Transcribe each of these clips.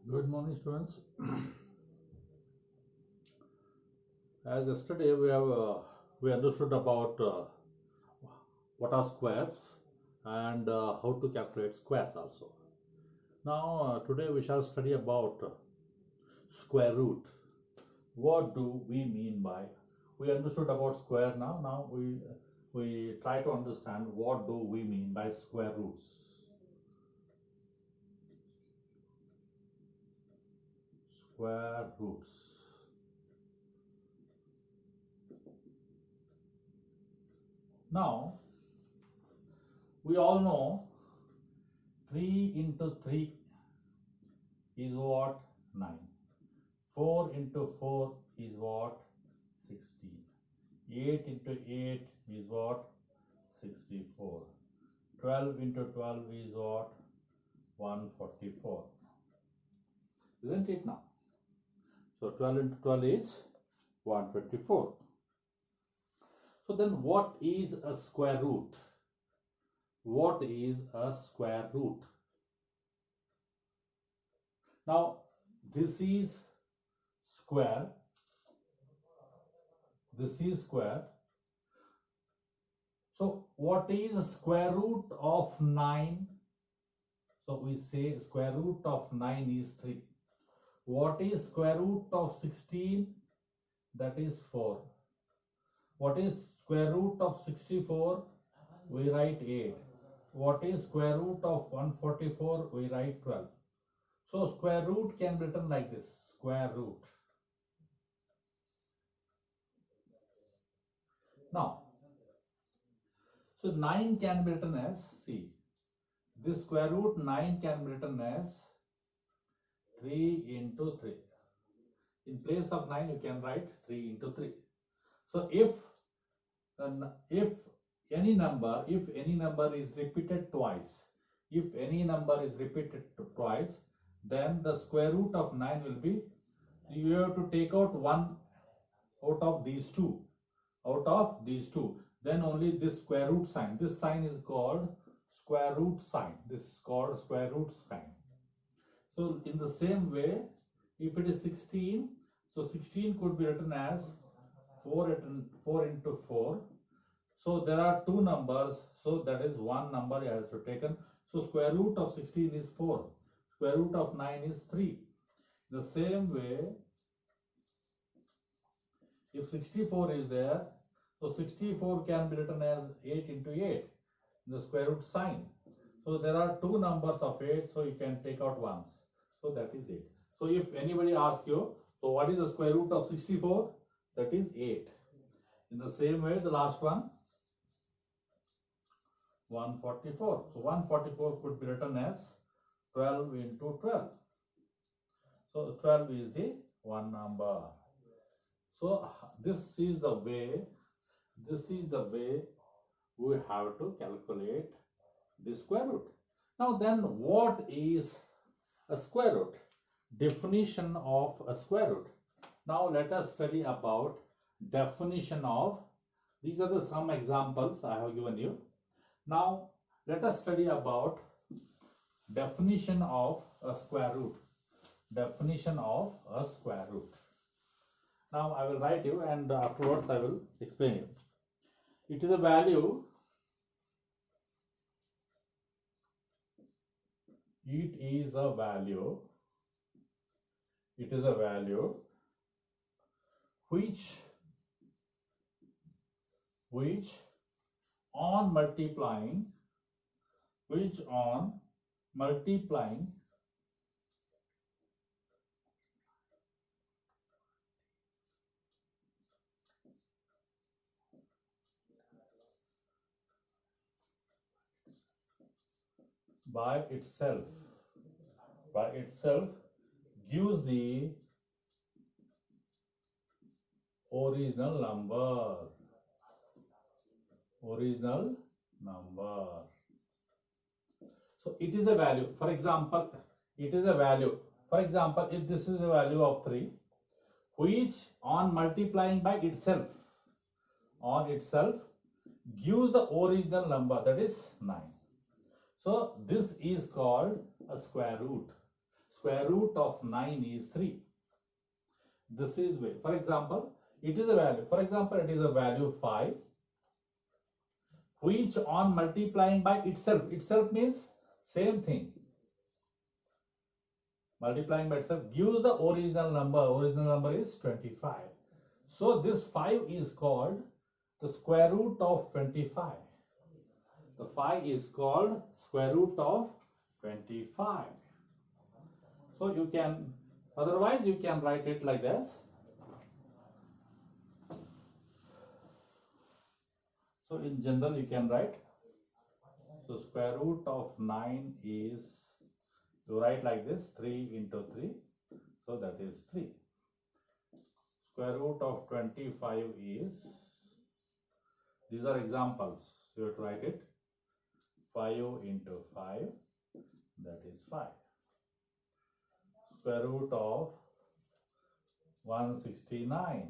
Good morning, students. As yesterday we understood about what are squares and how to calculate squares also. Now today we shall study about square root. What do we mean by? We understood about square now. Now we try to understand what do we mean by square roots. Square roots. Now we all know 3 into 3 is what? 9. 4 into 4 is what? 16. 8 into 8 is what? 64. 12 into 12 is what? 144. Isn't it now? So 12 into 12 is 124. So then what is a square root? What is a square root? Now this is square. This is square. So what is the square root of 9? So we say square root of 9 is 3. What is square root of 16? That is 4. What is square root of 64? We write 8. What is square root of 144? We write 12. So square root can be written like this. Square root. Now, so 9 can be written as, see, this square root 9 can be written as 3 into 3. In place of 9, you can write 3 into 3. So if any number is repeated twice, then the square root of 9 will be, you have to take out one out of these two. Then only this square root sign. This sign is called square root sign. This is called square root sign. So in the same way, if it is 16, so 16 could be written as 4 into 4. So there are two numbers, so that is one number you have to taken. So square root of 16 is 4. Square root of 9 is 3. The same way, if 64 is there, so 64 can be written as 8 into 8, the square root sign. So there are two numbers of 8, so you can take out ones. So that is 8. So if anybody asks you, so what is the square root of 64? That is 8. In the same way, the last one, 144. So 144 could be written as 12 into 12. So 12 is the one number. So this is the way we have to calculate the square root. Now then, what is a square root? Definition of a square root. Now let us study about definition of, these are the some examples I have given you. Now let us study about definition of a square root. Definition of a square root. Now I will write you and afterwards I will explain you. It is a value. It is a value which on multiplying by itself gives the original number. So it is a value. For example, if this is a value of 3, which on multiplying by itself gives the original number, that is 9. So this is called a square root. square root of 9 is 3. This is way. For example, it is a value. For example, it is a value 5, which on multiplying by itself. Itself means same thing. Multiplying by itself gives the original number. Original number is 25. So this 5 is called the square root of 25. The 5 is called square root of 25. So you can, otherwise you can write it like this. So in general you can write, so square root of 9 is, you write like this, 3 into 3, so that is 3. Square root of 25 is, these are examples, you have to write it, 5 into 5, that is 5. Square root of 169,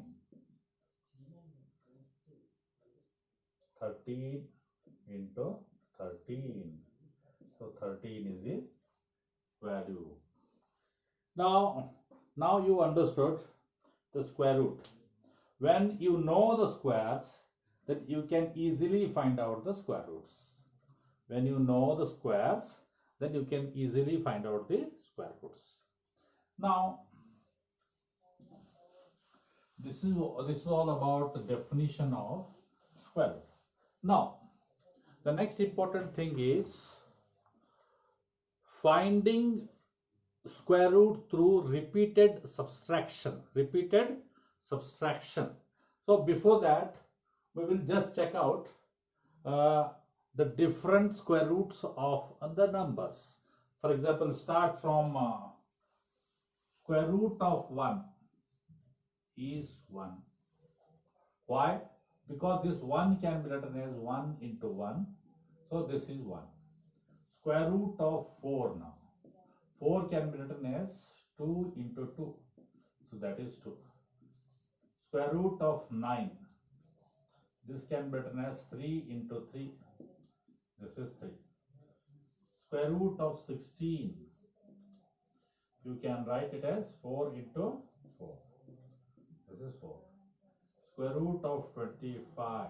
13 into 13, so 13 is the value. Now you understood the square root. When you know the squares, then you can easily find out the square roots. When you know the squares, then you can easily find out the square roots. Now this is all about the definition of square root. Now the next important thing is finding square root through repeated subtraction. So before that, we will just check out the different square roots of the numbers. For example, start from square root of 1 is 1. Why? Because this 1 can be written as 1 into 1. So this is 1. Square root of 4 now. 4 can be written as 2 into 2. So that is 2. Square root of 9. This can be written as 3 into 3. This is 3. Square root of 16. You can write it as 4 into 4. This is 4. Square root of 25.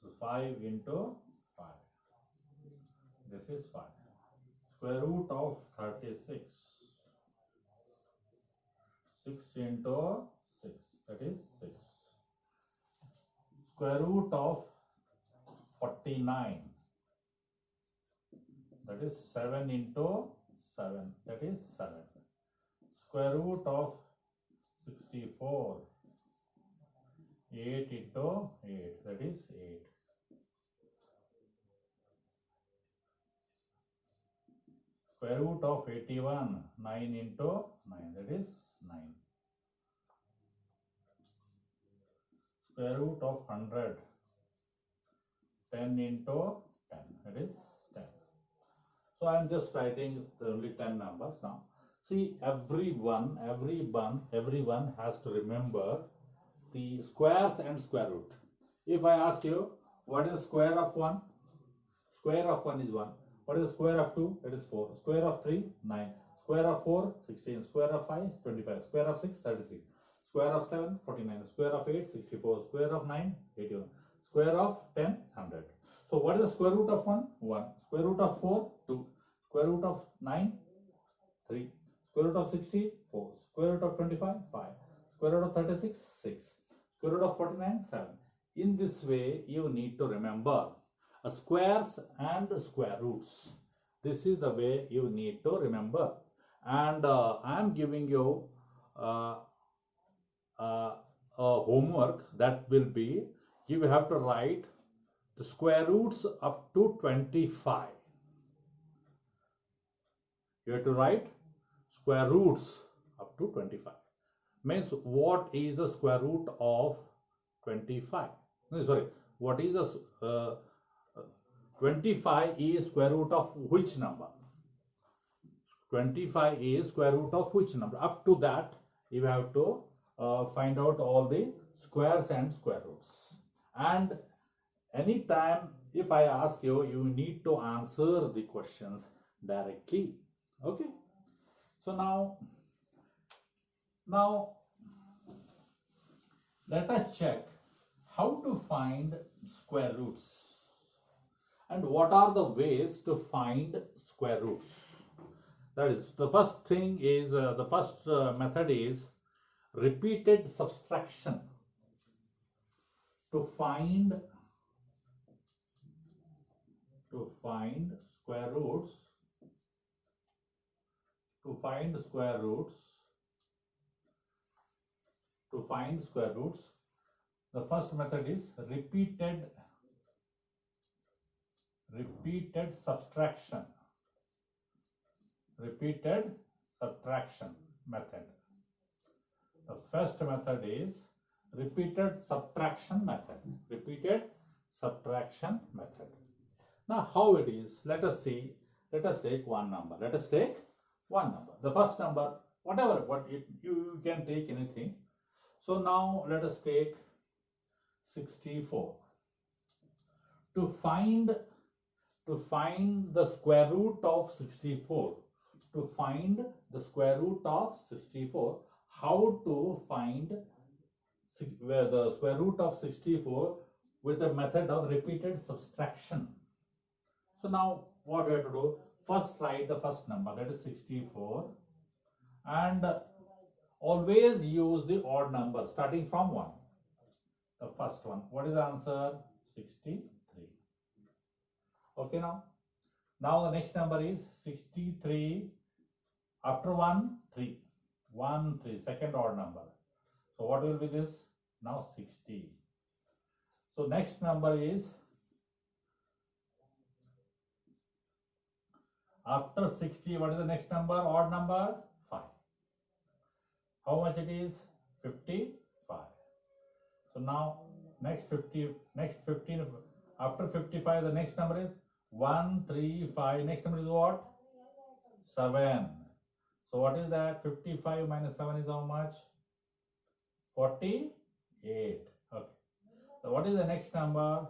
So 5 into 5. This is 5. Square root of 36. 6 into 6. That is 6. Square root of 49. That is 7 into 7. That is 7. Square root of 64. 8 into 8. That is 8. Square root of 81. 9 into 9. That is 9. Square root of 100. 10 into 10. That is 10. So I am just writing the only 10 numbers now. See, everyone has to remember the squares and square root. If I ask you, what is square of 1? Square of 1 is 1. What is the square of 2? That is 4. Square of 3? 9. Square of 4? 16. Square of 5? 25. Square of 6? 36. Square of 7? 49. Square of 8? 64. Square of 9? 81. Square of 10? 100. So what is the square root of 1? 1. Square root of 4? 2. Square root of 9? 3. Square root of 60? 4. Square root of 25? 5. Square root of 36? 6. Square root of 49? 7. In this way, you need to remember squares and square roots. This is the way you need to remember. And I am giving you homework that will be, you have to write the square roots up to 25. You have to write square roots up to 25. Means what is the square root of 25? No, sorry, what is the 25 is square root of which number? 25 is square root of which number? Up to that, you have to find out all the squares and square roots. And anytime if I ask you, you need to answer the questions directly. Okay. So now let us check how to find square roots and what are the ways to find square roots. That is, the first thing is the first method is repeated subtraction. To find square roots, to find square roots, the first method is repeated subtraction. Repeated subtraction method. The first method is repeated subtraction method. Repeated subtraction method. Now how it is? Let us see. Let us take one number. The first number, whatever, you can take anything. So now let us take 64. To find the square root of 64. To find the square root of 64, how to find the square root of 64 with the method of repeated subtraction. So now what we have to do? First write the first number, that is 64, and always use the odd number starting from 1. The first one. What is the answer? 63. Okay, now the next number is 63. After 1, 3. 1, 3. Second odd number. So what will be this? Now 60. So next number is, after 60, what is the next number? Odd number? 5. How much it is? 55. So now next 15, after 55, the next number is 1, 3, 5. Next number is what? 7. So what is that? 55 minus 7 is how much? 48. Okay. So what is the next number?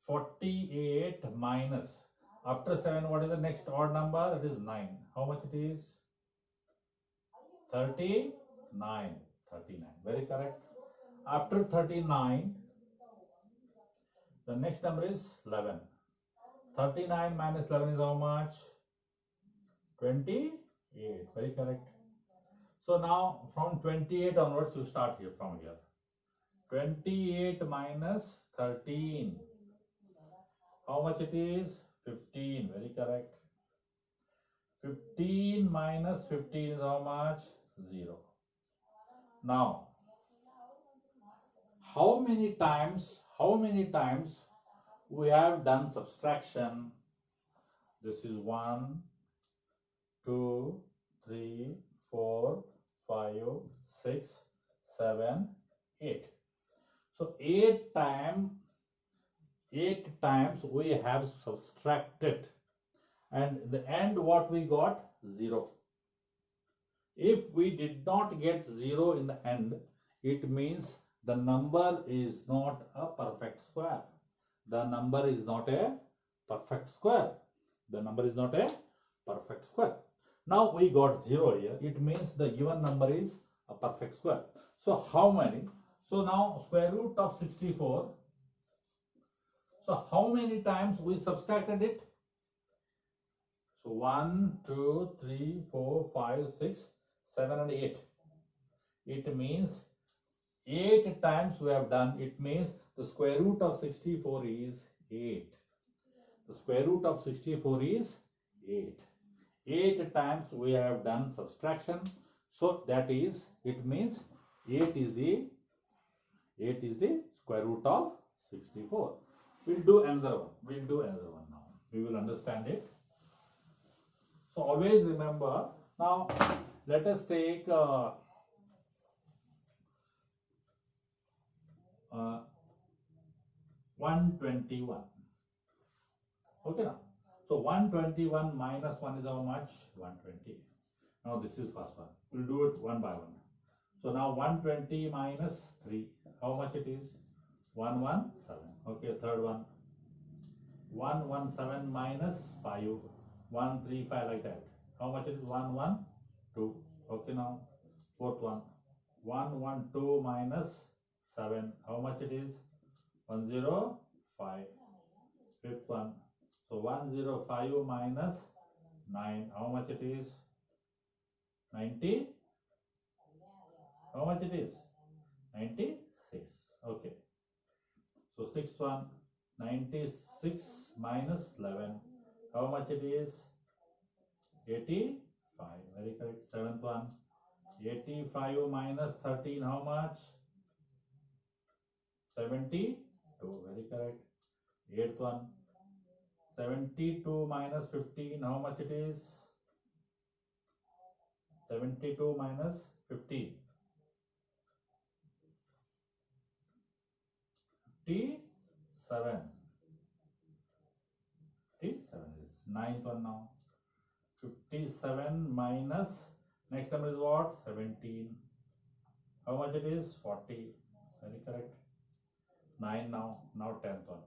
48 minus, after 7, what is the next odd number? That is 9. How much it is? 39. 39. Very correct. After 39, the next number is 11. 39 minus 11 is how much? 28. Very correct. So now from 28 onwards, you start here from here. 28 minus 13. How much it is? 15. Very correct. 15 minus 15 is how much? 0. Now, how many times we have done subtraction? This is 1, 2, 3, 4, 5, 6, 7, 8. So 8 times we have subtracted, and in the end what we got? 0. If we did not get 0 in the end, it means the number is not a perfect square. The number is not a perfect square. The number is not a perfect square. Now we got 0 here. It means the given number is a perfect square. So how many? So now square root of 64. So how many times we subtracted it? So 1, 2, 3, 4, 5, 6, 7 and 8. It means 8 times we have done. It means the square root of 64 is 8. The square root of 64 is 8. 8 times we have done subtraction. So that is, it means 8 is the square root of 64. We'll do another one now. We will understand it. So always remember. Now let us take 121. Okay now. So 121 minus 1 is how much? 120. Now this is first one. We'll do it one by one. So now 120 minus 3. How much it is? 117. Okay, third one. 117 minus 5. 135, like that. How much it is? 1, 1, 2. Okay, now fourth one. 1, 1, 2 minus 7. How much it is? 1, 0, 5. Fifth one. So 1, 0, 5 minus 9. How much it is? 90. How much it is? 96. Okay. So sixth one. 96 minus 11. How much it is? 85. Very correct. Seventh one. 85 minus 13. How much? 72. Very correct. Eighth one. 72 minus 15. How much it is? 72 minus 15. 57. 57 is ninth one now. 57 minus, next number is what? 17. How much it is? 40. Very correct. 9 now. Now 10th one.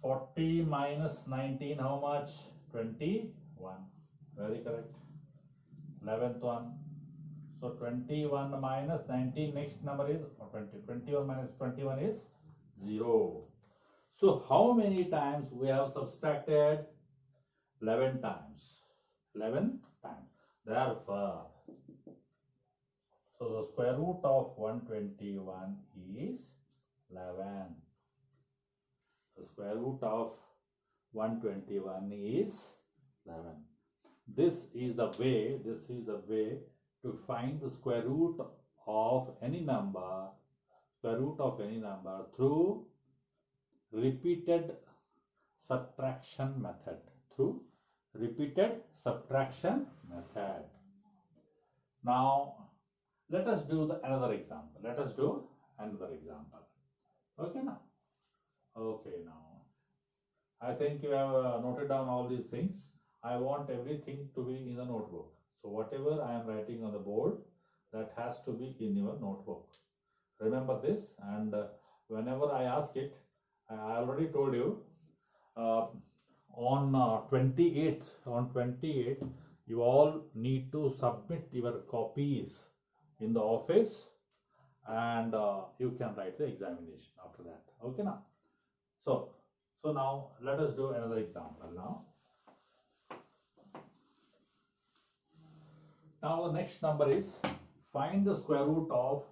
40 minus 19. How much? 21. Very correct. 11th one. So 21 minus 19. Next number is 20. 21 minus 21 is 0. So how many times we have subtracted? 11 times. 11 times. Therefore, so the square root of 121 is 11. The square root of 121 is 11. This is the way to find the square root of any number, through repeated subtraction method. Now let us do another example. Okay now. I think you have noted down all these things. I want everything to be in the notebook. So whatever I am writing on the board, that has to be in your notebook. Remember this, and whenever I ask it, I already told you, on 28th, you all need to submit your copies in the office, and you can write the examination after that. Okay now. So now let us do another example now. Now the next number is, find the square root of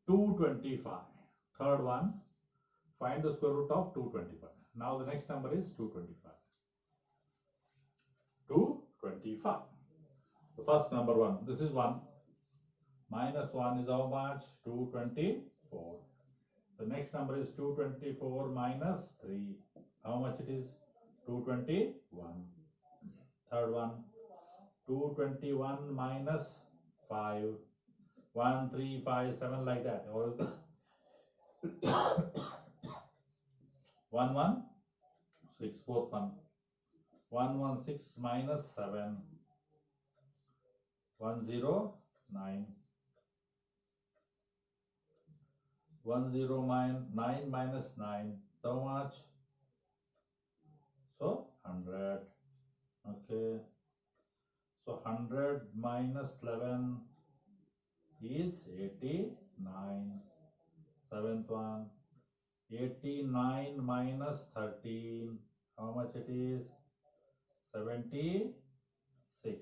225. Third one, find the square root of 225. Now the next number is 225. 225. The first number 1. This is 1. Minus 1 is how much? 224. The next number is 224 minus 3. How much it is? 221. Third one. 221 minus 5. 1, 3, 5, 7 like that. Or 1, 1, 6. Fourth one. 116 minus 7. 109. 109 minus 9. So much? So 100. Okay. So 100 minus 11 is 89. Seventh one. 89 minus 13. How much it is? 76.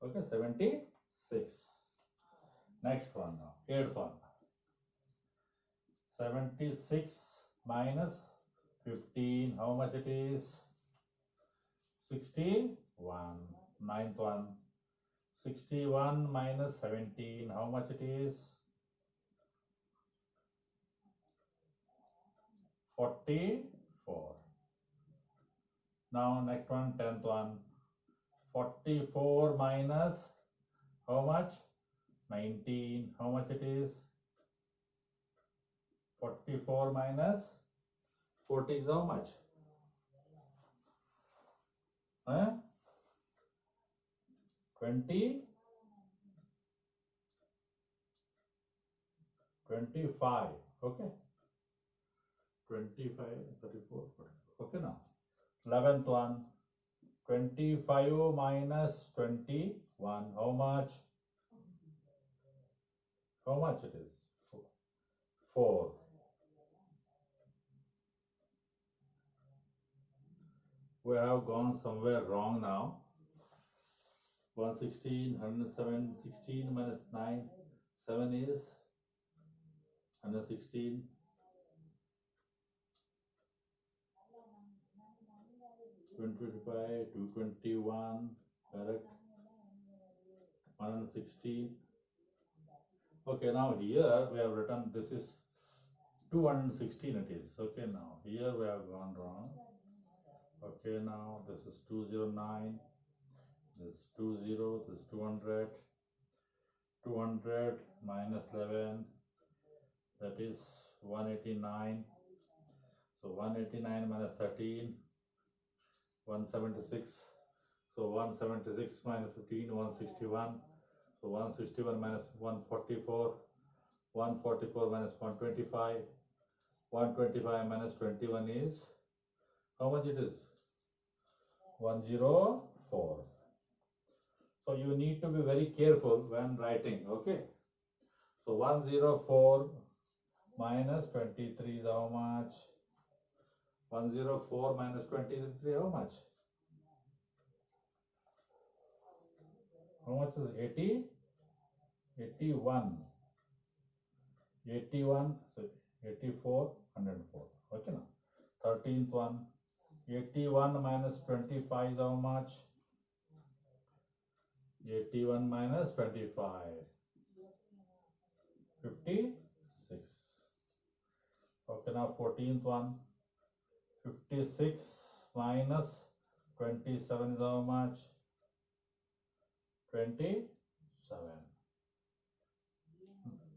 Okay, 76. Next one now. Eighth one. 76 minus 15. How much it is? 61. Ninth one. 61 minus 17. How much it is? 44. Now next one, 10th one. 44 minus how much? 19. How much it is? 44 minus 40 is how much? 20? 25. Okay. 25, 34, 44. Okay now. 11th one. 25 minus 21. How much? How much it is? 4. We have gone somewhere wrong now. 116, 107, 16 minus 9, 7 is 116. 225, 221, correct. 116. Okay, now here we have written this is 216 it is. Okay, now here we have gone wrong. Okay, now this is 209, this is 20, this is 200. 200 minus 11, that is 189. So 189 minus 13, 176. So 176 minus 15, 161. So 161 minus 144, 144 minus 125, 125 minus 21 is, how much it is? 104. So you need to be very careful when writing, okay? So 104 minus 23 is how much? 104 minus 23, how much? How much is it? 80? 81. 81, so 84, 104. Okay, now 13th one. 81 minus 25 is how much? 81 minus 25. 56. Okay, now 14th one. 56 minus 27 is how much? 27.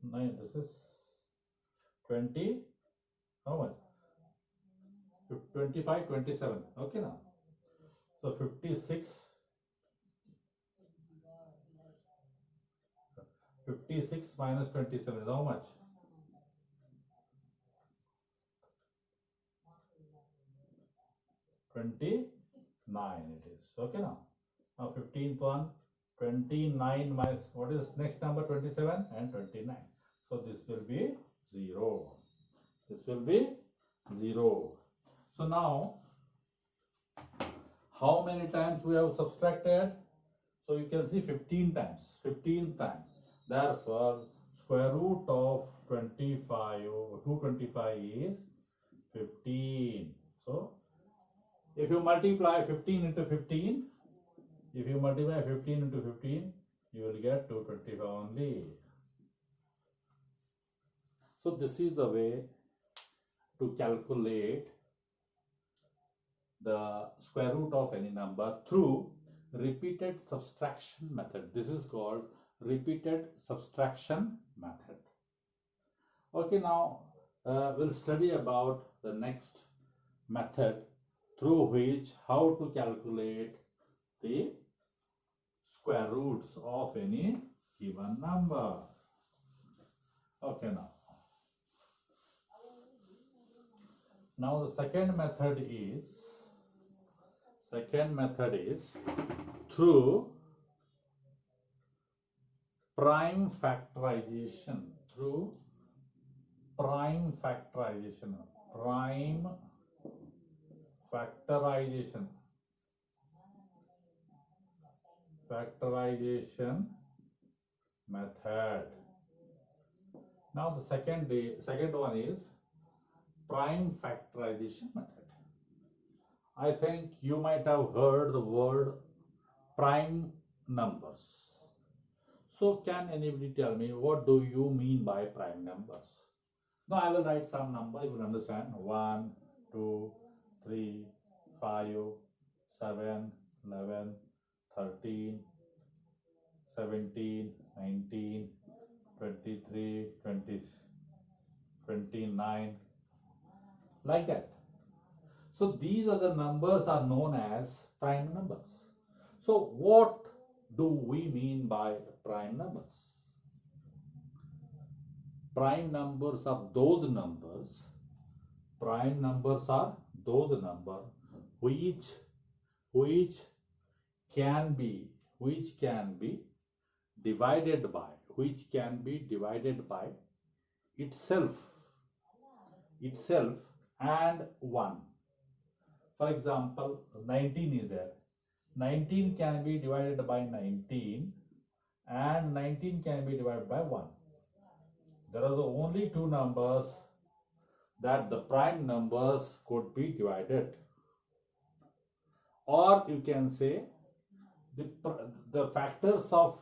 No, this is 20. How much? 25, 27. Okay, now. So 56. 56 minus 27 is how much? 29 it is. Okay, now. Now 15th one. 29 minus, what is next number? 27 and 29. So this will be 0. This will be 0. So now, how many times we have subtracted? So you can see 15 times. 15 times. Therefore, square root of 25 or 225 is 15. So, if you multiply 15 into 15, if you multiply 15 into 15, you will get 225 only. So this is the way to calculate the square root of any number through repeated subtraction method. This is called repeated subtraction method. Okay, now we'll study about the next method through which how to calculate the square roots of any given number. Okay, now the second method is through prime factorization. Through prime factorization. Prime factorization. Factorization method. Now the second one is prime factorization method. I think you might have heard the word prime numbers. So can anybody tell me what do you mean by prime numbers? Now I will write some number, you will understand. 1, 2, 3, 5, 7, 11, 13, 17, 19, 23, 20, 29, like that. So these are the numbers are known as prime numbers. So what do we mean by prime numbers? Prime numbers are those numbers. Prime numbers are those numbers which can be divided by, itself and 1. For example, 19 is there. 19 can be divided by 19 and 19 can be divided by 1. There are only two numbers that the prime numbers could be divided. Or you can say the factors of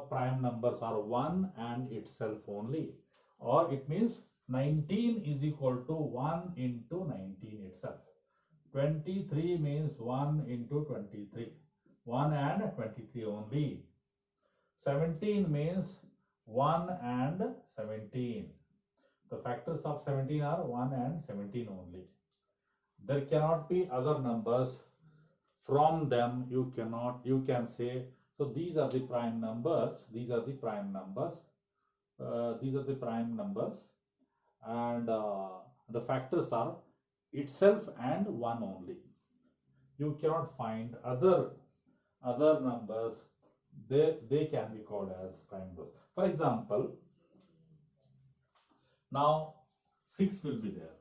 prime numbers are 1 and itself only. Or it means 19 is equal to 1 into 19 itself. 23 means 1 into 23. 1 and 23 only. 17 means 1 and 17. The factors of 17 are 1 and 17 only. There cannot be other numbers. From them you can say, so these are the prime numbers, and the factors are itself and 1 only. You cannot find other numbers. They can be called as prime numbers. For example, now 6 will be there.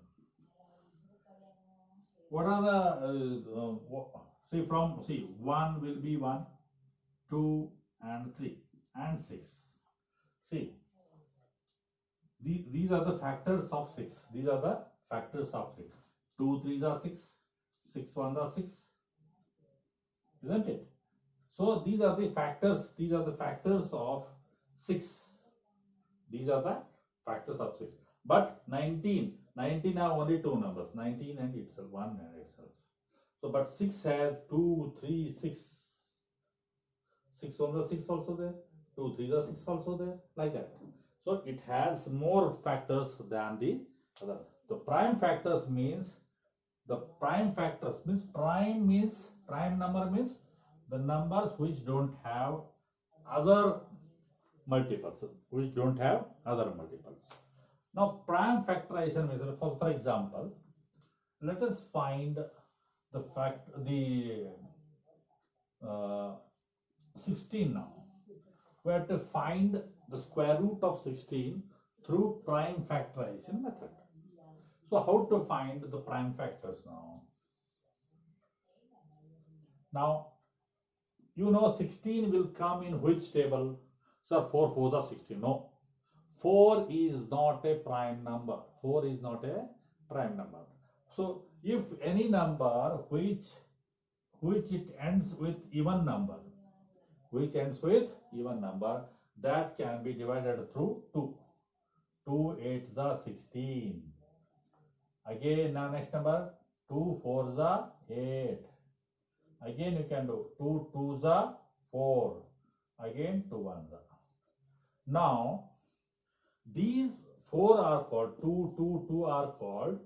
What are the 1 will be 1, 2 and 3 and 6. See, these are the factors of 6. 2 3s are 6, 6 1s are 6, isn't it? So these are the factors. Of 6. These are the factors of 6. But 19 are only two numbers, 19 and itself, 1 and itself. So but 6 has 2 3 6. 6 1s are 6 also there, 2 3s are 6 also there, like that. So it has more factors than the other. The prime factors means prime number means the numbers which don't have other multiples. Now prime factorization means, for example, let us find the 16 now. We have to find the square root of 16 through prime factorization method. So how to find the prime factors now? Now, 16 will come in which table? So 4 4s are 16. No. 4 is not a prime number. So if any number which it ends with even number, that can be divided through 2. 2 8s are 16. Again, now next number, 2 4s are 8. Again you can do 2 2s are 4. Again 2 1s are. Now these 4 are called 2 2 2 are called.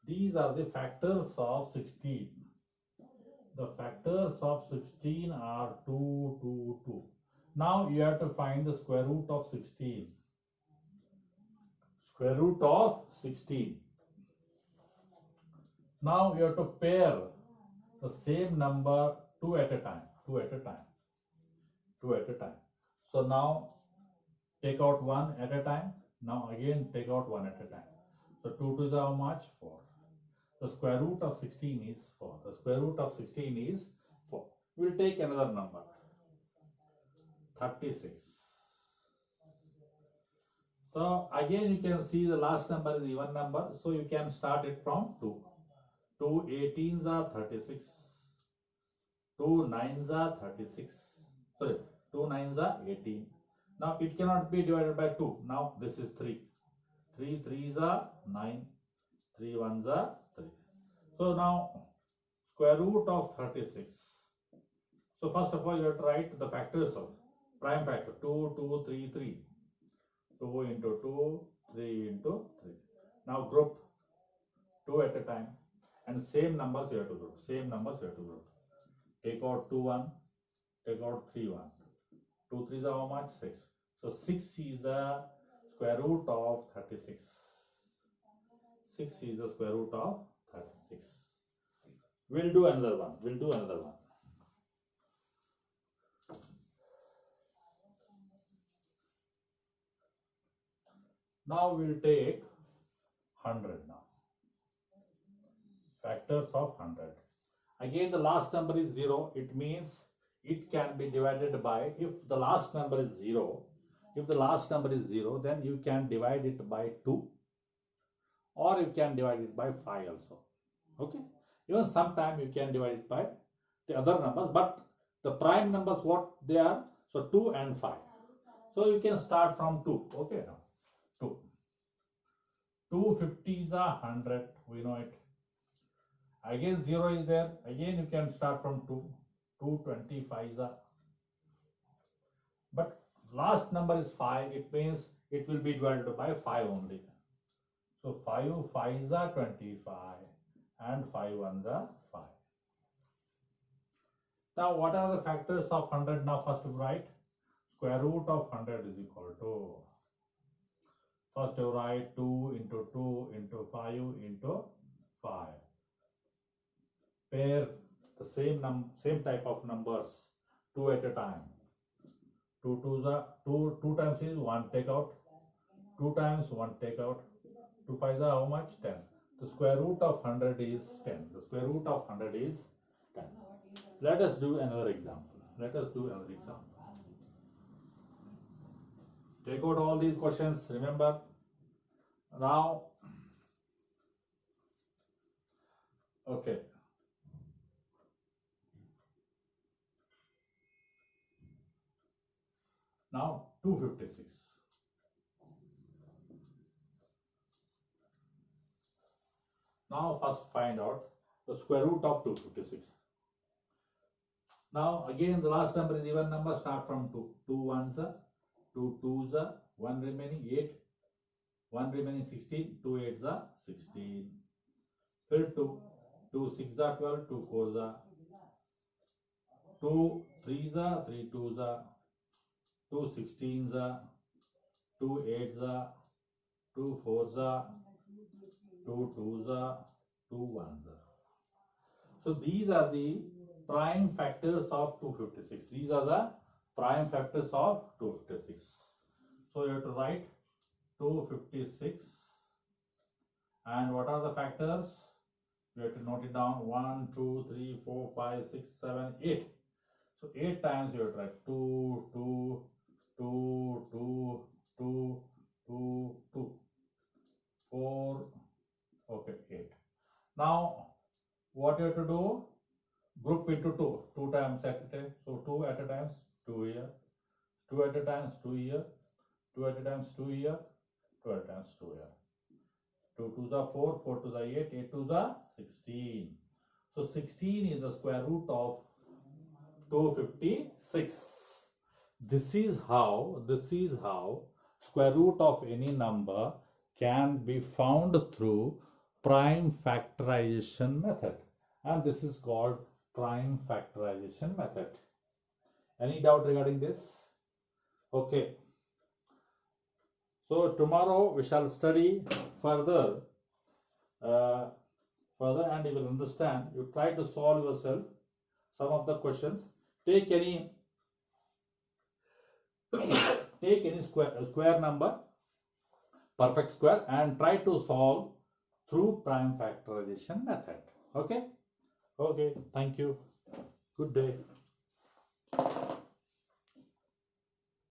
These are the factors of 16. The factors of 16 are 2 2 2. Now you have to find the square root of 16. Now you have to pair the same number 2 at a time. So now take out 1 at a time. Now again take out 1 at a time. So 2 to the how much? 4. The square root of 16 is 4. We'll take another number. 36. So again you can see the last number is even number. So you can start it from 2. 2 18s are 36. 2 9s are 36. Sorry, 2 9s are 18. Now it cannot be divided by 2. Now this is 3. 3 3s are 9. 3 1s are 3. So now square root of 36. So first of all you have to write the factors of prime factor. 2 2 3 3. 2 into 2, 3 into 3. Now group 2 at a time. And same numbers you have to group. Take out 2 1. Take out 3 1. 2 3s are how much? 6. So 6 is the square root of 36. 6 is the square root of 36. We'll do another one. Now we'll take 100 now. Factors of 100. Again, the last number is 0. It means it can be divided by, if the last number is 0, then you can divide it by 2, or you can divide it by 5 also. Okay. Even sometime you can divide it by the other numbers, but the prime numbers what they are, so 2 and 5. So you can start from 2. Okay, now 2. 250 is 100, we know it. Again 0 is there, again you can start from 2. 225 is but last number is 5, it means it will be divided by 5 only. So 5 5 is 25 and 5 1 is 5. Now what are the factors of 100? Now first you write square root of 100 is equal to, first you write 2 into 2 into 5 into 5. Pair the same type of numbers 2 at a time. 2 times is 1 take out, 2 times 1 take out, 2 5 is how much? 10. The square root of 100 is 10. The square root of 100 is 10. Let us do another example. Take out all these questions, remember. Now, okay. Now 256. Now first find out the square root of 256. Now again the last number is even number, start from 2. 2 ones are 2 twos are 1 remaining 8, 1 remaining 16, 2 8s are 16. Fill 2. 2 6 are 12, 2 4s are 2 3s are 3 2s are 2 16s are 2 8s are 2 4s are 2 2s are 2 1s are. So these are the prime factors of 256. These are the prime factors of 256. So you have to write 256 and what are the factors? You have to note it down. 1 2 3 4 5 6 7 8. So 8 times you have to write 2 2 2 2 2 2 2 4. Okay, 8. Now what you have to do? Group into 2 times at a time. So 2 at a time, 2 here, 2 at a time, 2 here, 2 at a time, 2 here, 2 at a time, 2 here. 2 2s are 4, 4 2s are 8, 8 2s are 16. So 16 is the square root of 256. This is how square root of any number can be found through prime factorization method, and this is called prime factorization method. Any doubt regarding this? Okay. So tomorrow we shall study further, and you will understand. You try to solve yourself some of the questions. Take any square number, perfect square, and try to solve through prime factorization method. Okay. Okay. Thank you. Good day.